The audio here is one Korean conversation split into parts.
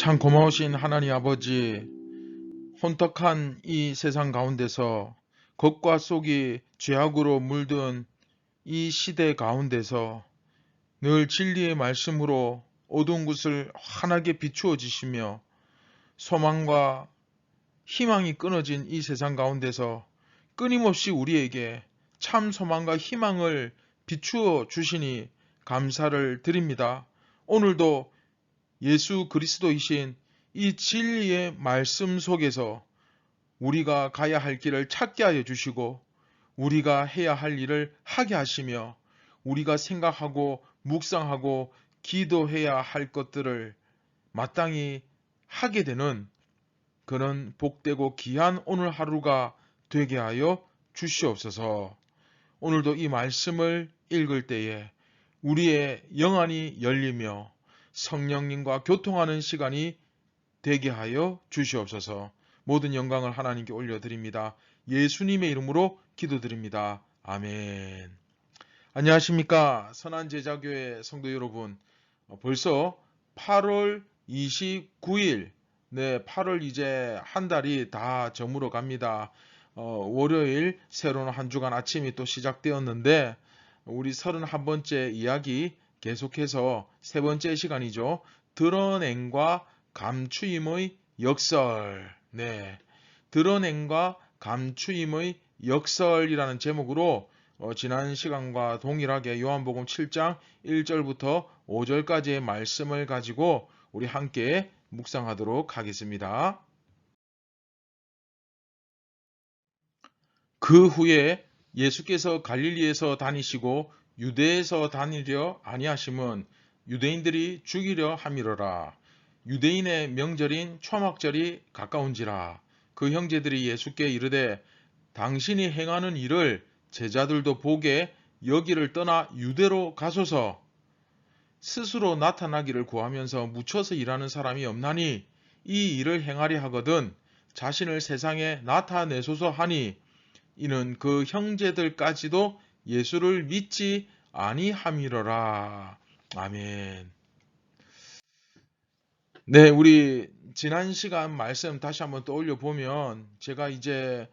참 고마우신 하나님 아버지, 혼탁한 이 세상 가운데서 겉과 속이 죄악으로 물든 이 시대 가운데서 늘 진리의 말씀으로 어두운 곳을 환하게 비추어 주시며 소망과 희망이 끊어진 이 세상 가운데서 끊임없이 우리에게 참 소망과 희망을 비추어 주시니 감사를 드립니다. 오늘도 예수 그리스도이신 이 진리의 말씀 속에서 우리가 가야 할 길을 찾게 하여 주시고 우리가 해야 할 일을 하게 하시며 우리가 생각하고 묵상하고 기도해야 할 것들을 마땅히 하게 되는 그런 복되고 귀한 오늘 하루가 되게 하여 주시옵소서. 오늘도 이 말씀을 읽을 때에 우리의 영안이 열리며 성령님과 교통하는 시간이 되게 하여 주시옵소서. 모든 영광을 하나님께 올려드립니다. 예수님의 이름으로 기도드립니다. 아멘. 안녕하십니까, 선한제자교회 성도 여러분. 벌써 8월 29일, 8월 이제 한 달이 다 저물어 갑니다. 월요일 새로운 한 주간 아침이 또 시작되었는데 우리 31번째 이야기 계속해서 세 번째 시간이죠. 드러냄과 감추임의 역설. 드러냄과 감추임의 역설이라는 제목으로 지난 시간과 동일하게 요한복음 7장 1절부터 5절까지의 말씀을 가지고 우리 함께 묵상하도록 하겠습니다. 그 후에 예수께서 갈릴리에서 다니시고 유대에서 다니려 아니하심은 유대인들이 죽이려 함이로라. 유대인의 명절인 초막절이 가까운지라. 그 형제들이 예수께 이르되 당신이 행하는 일을 제자들도 보게 여기를 떠나 유대로 가소서. 스스로 나타나기를 구하면서 묻혀서 일하는 사람이 없나니 이 일을 행하려 하거든 자신을 세상에 나타내소서 하니 이는 그 형제들까지도 예수를 믿지 아니함이로라. 아멘. 우리 지난 시간 말씀 다시 한번 떠올려 보면 제가 이제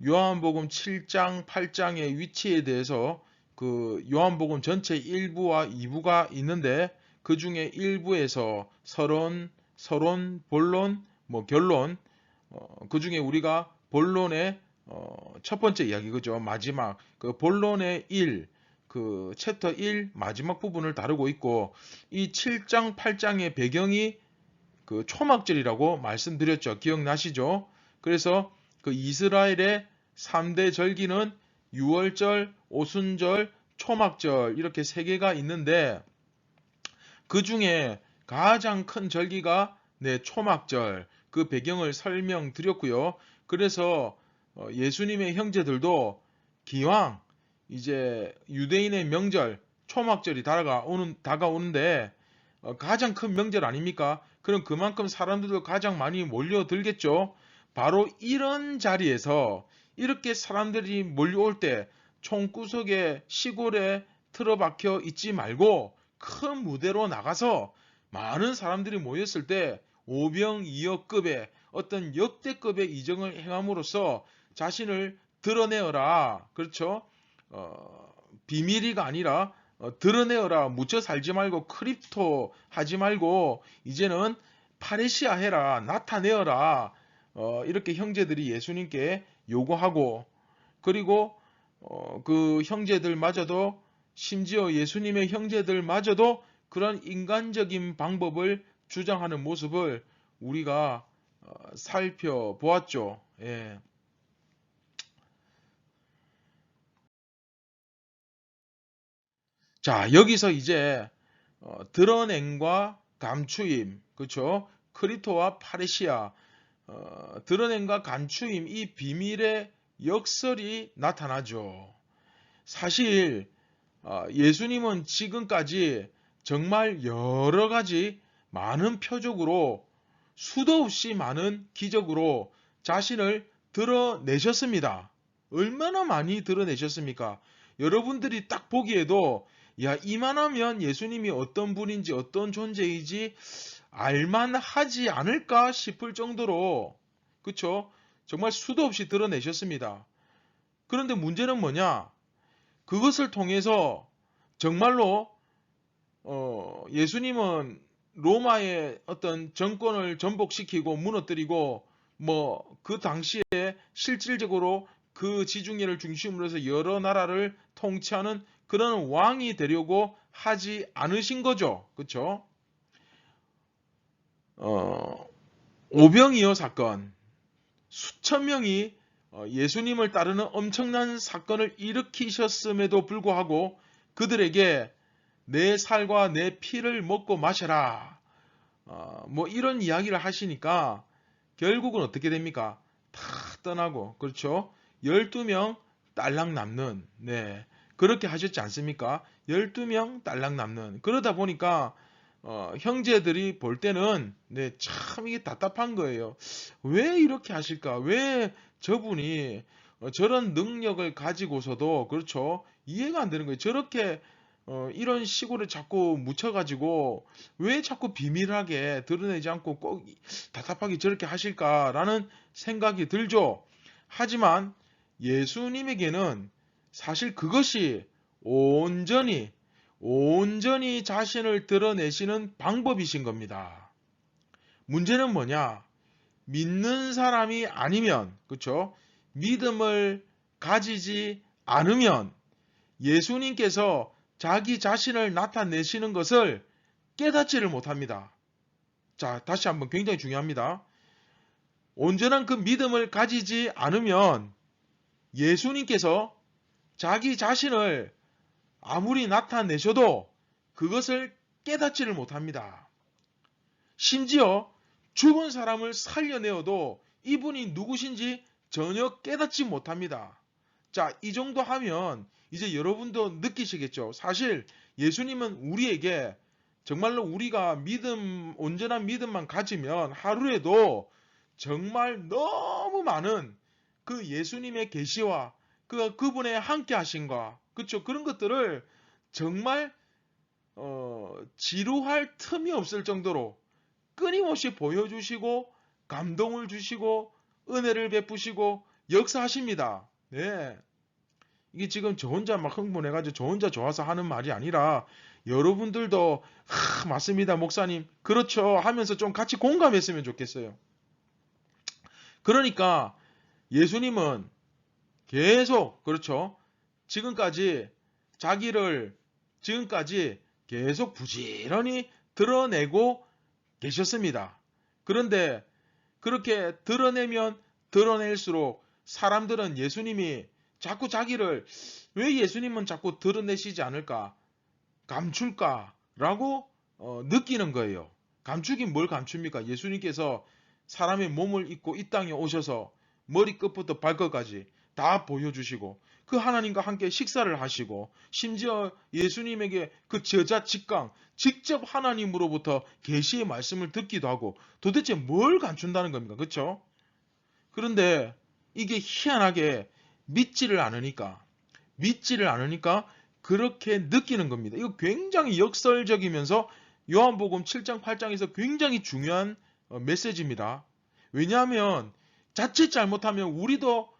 요한복음 7장, 8장의 위치에 대해서 그 요한복음 전체 1부와 2부가 있는데 그 중에 1부에서 서론, 본론, 결론, 그 중에 우리가 본론의 첫 번째 이야기, 그죠? 마지막, 그 본론의 1, 그 챕터 1 마지막 부분을 다루고 있고, 이 7장, 8장의 배경이 그 초막절이라고 말씀드렸죠. 기억나시죠? 그래서 그 이스라엘의 3대 절기는 유월절, 오순절, 초막절 이렇게 세 개가 있는데 그 중에 가장 큰 절기가 초막절, 그 배경을 설명드렸고요. 그래서 예수님의 형제들도 기왕 이제 유대인의 명절 초막절이 다가오는데 가장 큰 명절 아닙니까? 그럼 그만큼 사람들도 가장 많이 몰려들겠죠. 바로 이런 자리에서 이렇게 사람들이 몰려올 때 총구석에 시골에 틀어박혀 있지 말고 큰 무대로 나가서 많은 사람들이 모였을 때 오병이어급의 어떤 역대급의 이정을 행함으로써 자신을 드러내어라. 그렇죠? 비밀이가 아니라 드러내어라. 묻혀 살지 말고 크립토 하지 말고 이제는 파레시아 해라. 나타내어라. 이렇게 형제들이 예수님께 요구하고 그리고 그 형제들마저도 심지어 예수님의 형제들마저도 그런 인간적인 방법을 주장하는 모습을 우리가 살펴보았죠. 예. 자, 여기서 이제 드러냄과 감추임, 그렇죠? 크리토와 파레시아, 드러냄과 감추임, 이 비밀의 역설이 나타나죠. 사실 예수님은 지금까지 정말 여러 가지 많은 표적으로 수도 없이 많은 기적으로 자신을 드러내셨습니다. 얼마나 많이 드러내셨습니까? 여러분들이 딱 보기에도 야, 이만하면 예수님이 어떤 분인지 어떤 존재이지 알만하지 않을까 싶을 정도로 그쵸? 정말 수도 없이 드러내셨습니다. 그런데 문제는 뭐냐? 그것을 통해서 정말로 예수님은 로마의 어떤 정권을 전복시키고 무너뜨리고 뭐 그 당시에 실질적으로 그 지중해를 중심으로 해서 여러 나라를 통치하는 그런 왕이 되려고 하지 않으신 거죠. 그렇죠? 오병이어 사건, 수천 명이 예수님을 따르는 엄청난 사건을 일으키셨음에도 불구하고 그들에게 내 살과 내 피를 먹고 마셔라. 뭐 이런 이야기를 하시니까 결국은 어떻게 됩니까? 다 떠나고 그렇죠? 12명 딸랑 남는 네 그렇게 하셨지 않습니까? 12명 딸랑 남는 그러다 보니까 형제들이 볼 때는 네, 참 이게 답답한 거예요. 왜 이렇게 하실까? 왜 저분이 저런 능력을 가지고서도 그렇죠? 이해가 안 되는 거예요. 저렇게 이런 식으로 자꾸 묻혀가지고 왜 자꾸 비밀하게 드러내지 않고 꼭 답답하게 저렇게 하실까라는 생각이 들죠. 하지만 예수님에게는 사실 그것이 온전히 자신을 드러내시는 방법이신 겁니다. 문제는 뭐냐? 믿는 사람이 아니면, 그쵸? 믿음을 가지지 않으면 예수님께서 자기 자신을 나타내시는 것을 깨닫지를 못합니다. 자, 다시 한번 굉장히 중요합니다. 온전한 그 믿음을 가지지 않으면 예수님께서 자기 자신을 아무리 나타내셔도 그것을 깨닫지를 못합니다. 심지어 죽은 사람을 살려내어도 이분이 누구신지 전혀 깨닫지 못합니다. 자, 이 정도 하면 이제 여러분도 느끼시겠죠. 사실 예수님은 우리에게 정말로 우리가 온전한 믿음만 가지면 하루에도 정말 너무 많은 그 예수님의 계시와 그분의 함께 하심과 그쵸 그런 것들을 정말 지루할 틈이 없을 정도로 끊임없이 보여주시고 감동을 주시고 은혜를 베푸시고 역사하십니다. 네. 이게 지금 저 혼자 막 흥분해가지고 저 혼자 좋아서 하는 말이 아니라 여러분들도 맞습니다 목사님 그렇죠 하면서 좀 같이 공감했으면 좋겠어요. 그러니까 예수님은 계속 그렇죠 지금까지 자기를 지금까지 계속 부지런히 드러내고 계셨습니다. 그런데 그렇게 드러내면 드러낼수록 사람들은 예수님이 자꾸 자기를 왜 예수님은 자꾸 드러내시지 않을까? 감출까라고 느끼는 거예요. 감추긴 뭘 감춥니까? 예수님께서 사람의 몸을 입고 이 땅에 오셔서 머리끝부터 발끝까지 다 보여주시고 그 하나님과 함께 식사를 하시고 심지어 예수님에게 그 저자 직강 직접 하나님으로부터 계시의 말씀을 듣기도 하고 도대체 뭘 감춘다는 겁니까? 그렇죠? 그런데 이게 희한하게 믿지를 않으니까 그렇게 느끼는 겁니다. 이거 굉장히 역설적이면서 요한복음 7장 8장에서 굉장히 중요한 메시지입니다. 왜냐하면 자칫 잘못하면 우리도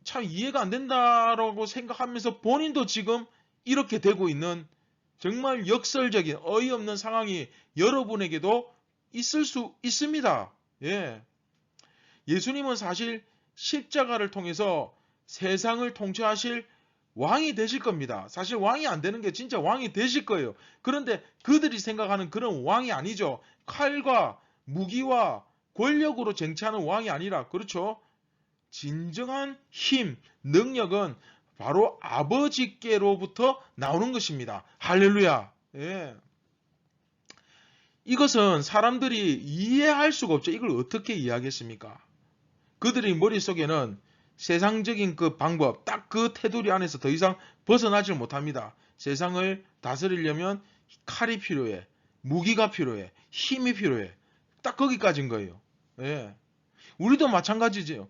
참 이해가 안 된다라고 생각하면서 본인도 지금 이렇게 되고 있는 정말 역설적인 어이없는 상황이 여러분에게도 있을 수 있습니다. 예. 예수님은 사실 십자가를 통해서 세상을 통치하실 왕이 되실 겁니다. 사실 왕이 안 되는 게 진짜 왕이 되실 거예요. 그런데 그들이 생각하는 그런 왕이 아니죠. 칼과 무기와 권력으로 쟁취하는 왕이 아니라 그렇죠. 진정한 힘, 능력은 바로 아버지께로부터 나오는 것입니다. 할렐루야. 예. 이것은 사람들이 이해할 수가 없죠. 이걸 어떻게 이해하겠습니까? 그들의 머릿속에는 세상적인 그 방법, 딱 그 테두리 안에서 더 이상 벗어나질 못합니다. 세상을 다스리려면 칼이 필요해. 무기가 필요해. 힘이 필요해. 딱 거기까지인 거예요. 예. 우리도 마찬가지죠.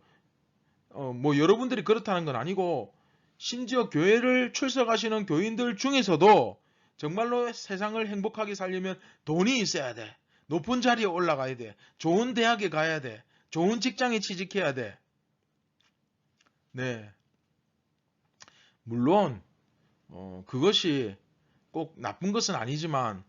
뭐 여러분들이 그렇다는 건 아니고 심지어 교회를 출석하시는 교인들 중에서도 정말로 세상을 행복하게 살려면 돈이 있어야 돼. 높은 자리에 올라가야 돼. 좋은 대학에 가야 돼. 좋은 직장에 취직해야 돼. 네. 물론 그것이 꼭 나쁜 것은 아니지만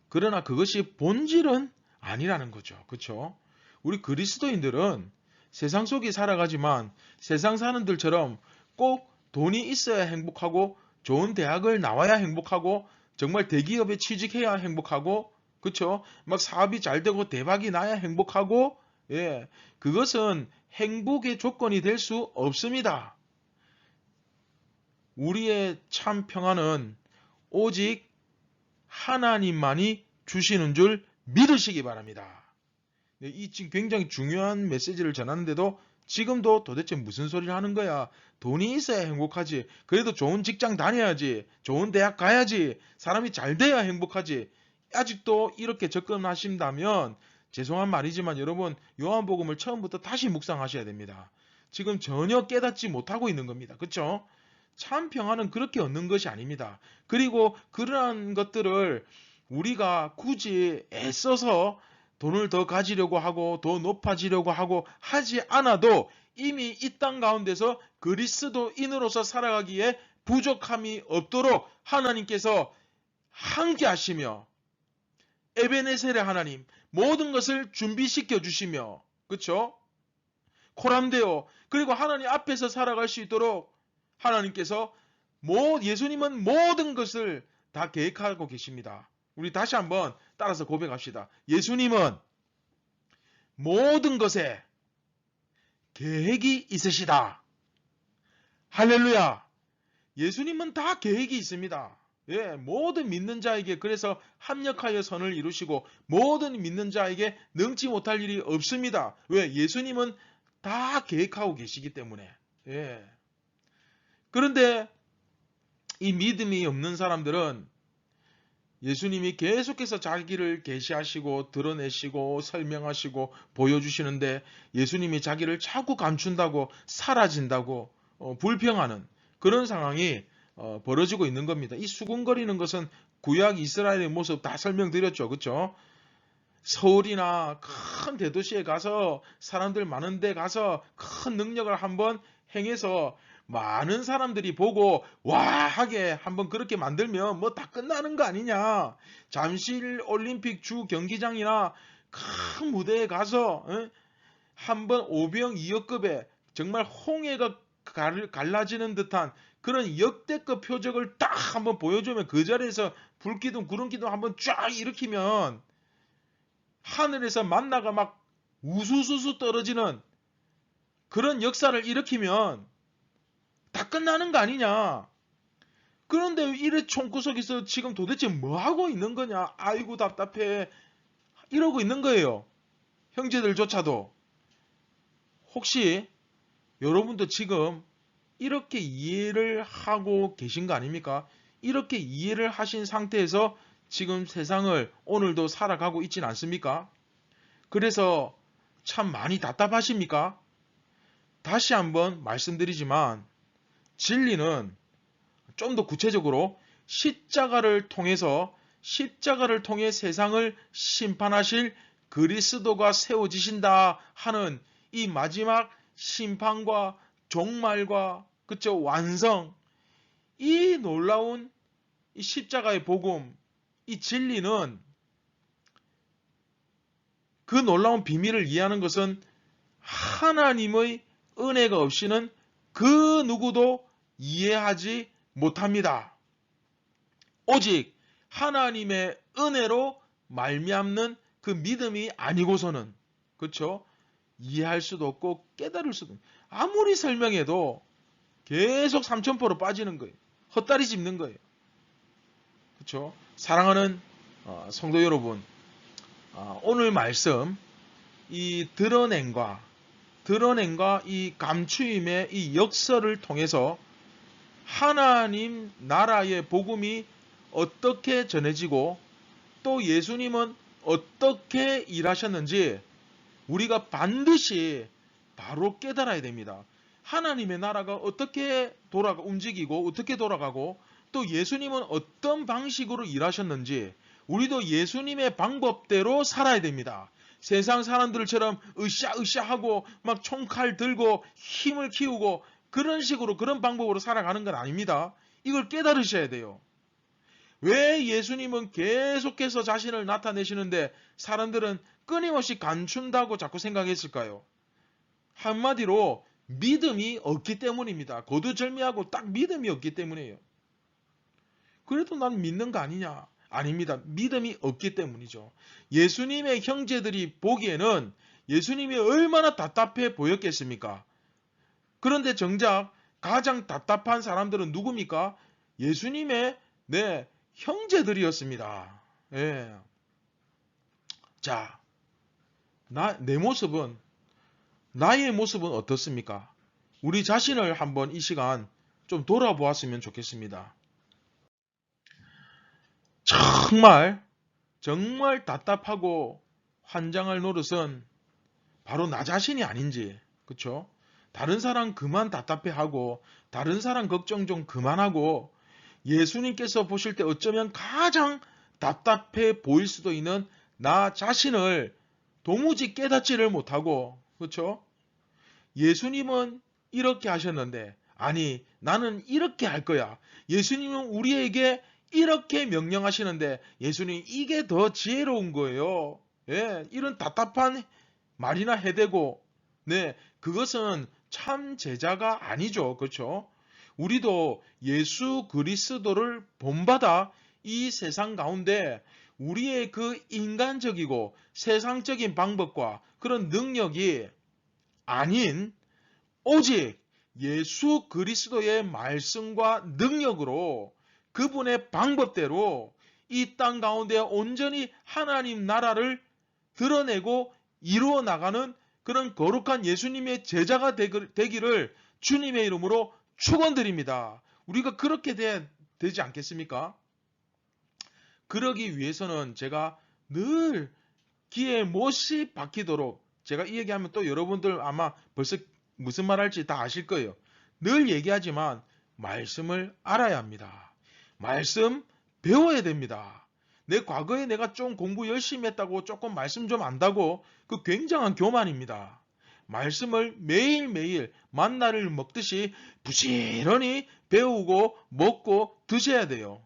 그러나 그것이 본질은 아니라는 거죠. 그렇죠? 우리 그리스도인들은 세상 속에 살아가지만 세상 사람들처럼 꼭 돈이 있어야 행복하고 좋은 대학을 나와야 행복하고 정말 대기업에 취직해야 행복하고 그렇죠? 막 사업이 잘 되고 대박이 나야 행복하고 예. 그것은 행복의 조건이 될 수 없습니다. 우리의 참 평안은 오직 하나님만이 주시는 줄 믿으시기 바랍니다. 네, 이 지금 굉장히 중요한 메시지를 전하는데도 지금도 도대체 무슨 소리를 하는 거야? 돈이 있어야 행복하지. 그래도 좋은 직장 다녀야지. 좋은 대학 가야지. 사람이 잘 돼야 행복하지. 아직도 이렇게 접근하신다면 죄송한 말이지만 여러분 요한복음을 처음부터 다시 묵상하셔야 됩니다. 지금 전혀 깨닫지 못하고 있는 겁니다. 그렇죠? 참 평안은 그렇게 얻는 것이 아닙니다. 그리고 그러한 것들을 우리가 굳이 애써서 돈을 더 가지려고 하고 더 높아지려고 하고 하지 않아도 이미 이 땅 가운데서 그리스도인으로서 살아가기에 부족함이 없도록 하나님께서 함께 하시며 에베네셀의 하나님 모든 것을 준비시켜 주시며 그렇죠? 코람데오 그리고 하나님 앞에서 살아갈 수 있도록 하나님께서 예수님은 모든 것을 다 계획하고 계십니다. 우리 다시 한번 따라서 고백합시다. 예수님은 모든 것에 계획이 있으시다. 할렐루야. 예수님은 다 계획이 있습니다. 예, 모든 믿는 자에게 그래서 합력하여 선을 이루시고 모든 믿는 자에게 능치 못할 일이 없습니다. 왜? 예수님은 다 계획하고 계시기 때문에. 예. 그런데 이 믿음이 없는 사람들은 예수님이 계속해서 자기를 계시하시고 드러내시고 설명하시고 보여주시는데 예수님이 자기를 자꾸 감춘다고 사라진다고 불평하는 그런 상황이 벌어지고 있는 겁니다. 이 수군거리는 것은 구약 이스라엘의 모습 다 설명드렸죠. 그렇죠? 서울이나 큰 대도시에 가서 사람들 많은 데 가서 큰 능력을 한번 행해서 많은 사람들이 보고 와 하게 한번 그렇게 만들면 뭐 다 끝나는 거 아니냐. 잠실 올림픽 주 경기장이나 큰 무대에 가서 한번 5병 2억급에 정말 홍해가 갈라지는 듯한 그런 역대급 표적을 딱 한번 보여주면 그 자리에서 불기둥 구름기둥 한번 쫙 일으키면 하늘에서 만나가 막 우수수수 떨어지는 그런 역사를 일으키면 다 끝나는 거 아니냐. 그런데 이래 총구석에서 지금 도대체 뭐 하고 있는 거냐. 아이고 답답해. 이러고 있는 거예요. 형제들조차도. 혹시 여러분도 지금 이렇게 이해를 하고 계신 거 아닙니까? 이렇게 이해를 하신 상태에서 지금 세상을 오늘도 살아가고 있진 않습니까? 그래서 참 많이 답답하십니까? 다시 한번 말씀드리지만 진리는 좀 더 구체적으로 십자가를 통해 세상을 심판하실 그리스도가 세워지신다 하는 이 마지막 심판과 종말과 그쵸 완성 이 놀라운 이 십자가의 복음 이 진리는 그 놀라운 비밀을 이해하는 것은 하나님의 은혜가 없이는 그 누구도 이해하지 못합니다. 오직 하나님의 은혜로 말미암는 그 믿음이 아니고서는 그렇죠? 이해할 수도 없고 깨달을 수도 없고 아무리 설명해도 계속 삼천포로 빠지는 거예요. 헛다리 짚는 거예요. 그렇죠? 사랑하는 성도 여러분, 오늘 말씀 이 드러냄과 이 감추임의 이 역설을 통해서 하나님 나라의 복음이 어떻게 전해지고 또 예수님은 어떻게 일하셨는지 우리가 반드시 바로 깨달아야 됩니다. 하나님의 나라가 어떻게 움직이고 어떻게 돌아가고 또 예수님은 어떤 방식으로 일하셨는지 우리도 예수님의 방법대로 살아야 됩니다. 세상 사람들처럼 으쌰으쌰하고 막 총칼 들고 힘을 키우고 그런 식으로 그런 방법으로 살아가는 건 아닙니다. 이걸 깨달으셔야 돼요. 왜 예수님은 계속해서 자신을 나타내시는데 사람들은 끊임없이 감춘다고 자꾸 생각했을까요? 한마디로 믿음이 없기 때문입니다. 거두절미하고 딱 믿음이 없기 때문이에요. 그래도 난 믿는 거 아니냐? 아닙니다. 믿음이 없기 때문이죠. 예수님의 형제들이 보기에는 예수님이 얼마나 답답해 보였겠습니까? 그런데 정작 가장 답답한 사람들은 누굽니까? 예수님의 형제들이었습니다. 예. 자, 내 모습은, 나의 모습은 어떻습니까? 우리 자신을 한번 이 시간 좀 돌아보았으면 좋겠습니다. 정말 답답하고 환장할 노릇은 바로 나 자신이 아닌지, 그쵸? 다른 사람 그만 답답해하고 다른 사람 걱정 좀 그만하고 예수님께서 보실 때 어쩌면 가장 답답해 보일 수도 있는 나 자신을 도무지 깨닫지를 못하고, 그쵸? 예수님은 이렇게 하셨는데, 아니 나는 이렇게 할 거야. 예수님은 우리에게 이렇게 명령하시는데 예수님 이게 더 지혜로운 거예요. 예, 이런 답답한 말이나 해대고, 그것은 참 제자가 아니죠. 그렇죠? 우리도 예수 그리스도를 본받아 이 세상 가운데 우리의 그 인간적이고 세상적인 방법과 그런 능력이 아닌 오직 예수 그리스도의 말씀과 능력으로 그분의 방법대로 이 땅 가운데 온전히 하나님 나라를 드러내고 이루어 나가는 그런 거룩한 예수님의 제자가 되기를 주님의 이름으로 축원드립니다. 우리가 그렇게 되지 않겠습니까? 그러기 위해서는 제가 늘 귀에 못이 박히도록, 제가 이 얘기하면 또 여러분들 아마 벌써 무슨 말 할지 다 아실 거예요. 늘 얘기하지만 말씀을 알아야 합니다. 말씀 배워야 됩니다. 내 과거에 내가 좀 공부 열심히 했다고 조금 말씀 좀 안다고 그 굉장한 교만입니다. 말씀을 매일매일 만나를 먹듯이 부지런히 배우고 먹고 드셔야 돼요.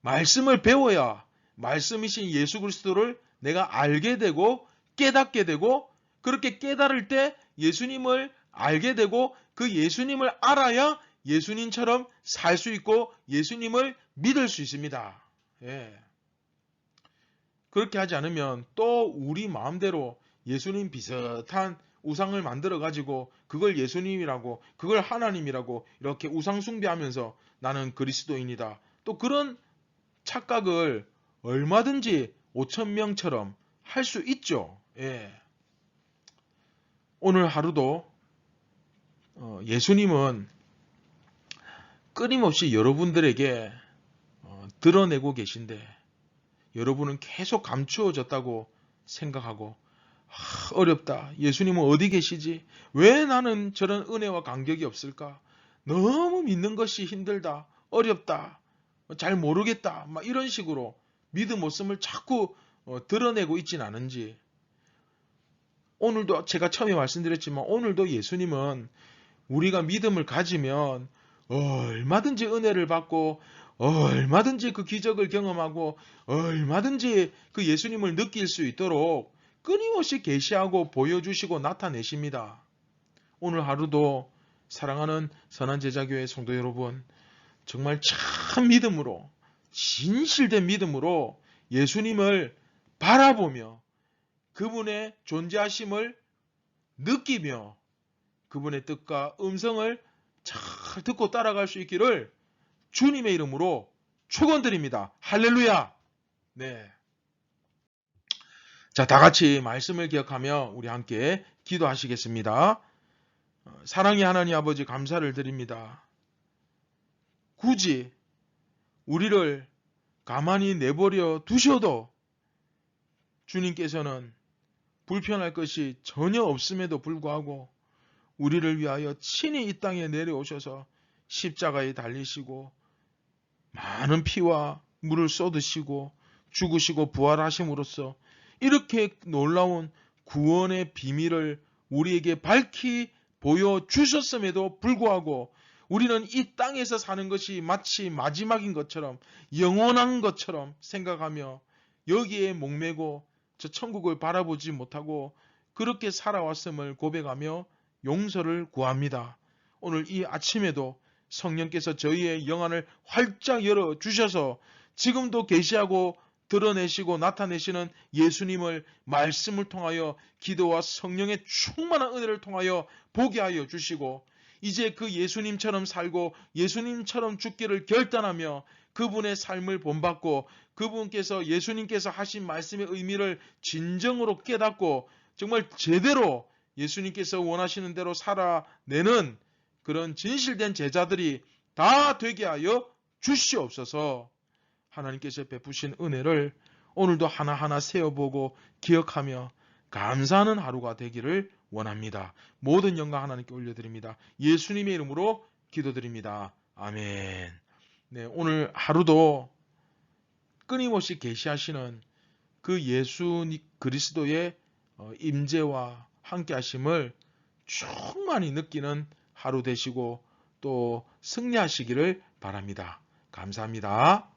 말씀을 배워야 말씀이신 예수 그리스도를 내가 알게 되고 깨닫게 되고, 그렇게 깨달을 때 예수님을 알게 되고 그 예수님을 알아야 예수님처럼 살 수 있고 예수님을 믿을 수 있습니다. 예. 그렇게 하지 않으면 또 우리 마음대로 예수님 비슷한 우상을 만들어 가지고 그걸 예수님이라고 그걸 하나님이라고 이렇게 우상 숭배하면서 나는 그리스도인이다, 또 그런 착각을 얼마든지 5,000명처럼 할 수 있죠. 예. 오늘 하루도 예수님은 끊임없이 여러분들에게 드러내고 계신데 여러분은 계속 감추어졌다고 생각하고 어렵다. 예수님은 어디 계시지? 왜 나는 저런 은혜와 감격이 없을까? 너무 믿는 것이 힘들다. 어렵다. 잘 모르겠다. 막 이런 식으로 믿음 없음을 자꾸 드러내고 있진 않은지, 오늘도 제가 처음에 말씀드렸지만 오늘도 예수님은 우리가 믿음을 가지면 얼마든지 은혜를 받고 얼마든지 그 기적을 경험하고 얼마든지 그 예수님을 느낄 수 있도록 끊임없이 계시하고 보여주시고 나타내십니다. 오늘 하루도 사랑하는 선한 제자교회 성도 여러분, 정말 참 믿음으로, 진실된 믿음으로 예수님을 바라보며 그분의 존재하심을 느끼며 그분의 뜻과 음성을 잘 듣고 따라갈 수 있기를 주님의 이름으로 축원드립니다. 할렐루야. 네. 자, 다 같이 말씀을 기억하며 우리 함께 기도하시겠습니다. 사랑의 하나님 아버지, 감사를 드립니다. 굳이 우리를 가만히 내버려 두셔도 주님께서는 불편할 것이 전혀 없음에도 불구하고 우리를 위하여 친히 이 땅에 내려오셔서 십자가에 달리시고 많은 피와 물을 쏟으시고 죽으시고 부활하심으로써 이렇게 놀라운 구원의 비밀을 우리에게 밝히 보여주셨음에도 불구하고 우리는 이 땅에서 사는 것이 마치 마지막인 것처럼 영원한 것처럼 생각하며 여기에 목매고 저 천국을 바라보지 못하고 그렇게 살아왔음을 고백하며 용서를 구합니다. 오늘 이 아침에도 성령께서 저희의 영안을 활짝 열어주셔서 지금도 계시하고 드러내시고 나타내시는 예수님을 말씀을 통하여 기도와 성령의 충만한 은혜를 통하여 보게 하여 주시고 이제 그 예수님처럼 살고 예수님처럼 죽기를 결단하며 그분의 삶을 본받고 그분께서 예수님께서 하신 말씀의 의미를 진정으로 깨닫고 정말 제대로 예수님께서 원하시는 대로 살아내는 그런 진실된 제자들이 다 되게 하여 주시옵소서. 하나님께서 베푸신 은혜를 오늘도 하나하나 세어보고 기억하며 감사하는 하루가 되기를 원합니다. 모든 영광 하나님께 올려드립니다. 예수님의 이름으로 기도드립니다. 아멘. 네, 오늘 하루도 끊임없이 계시하시는 그 예수 그리스도의 임재와 함께하심을 충만히 느끼는 하루 되시고 또 승리하시기를 바랍니다. 감사합니다.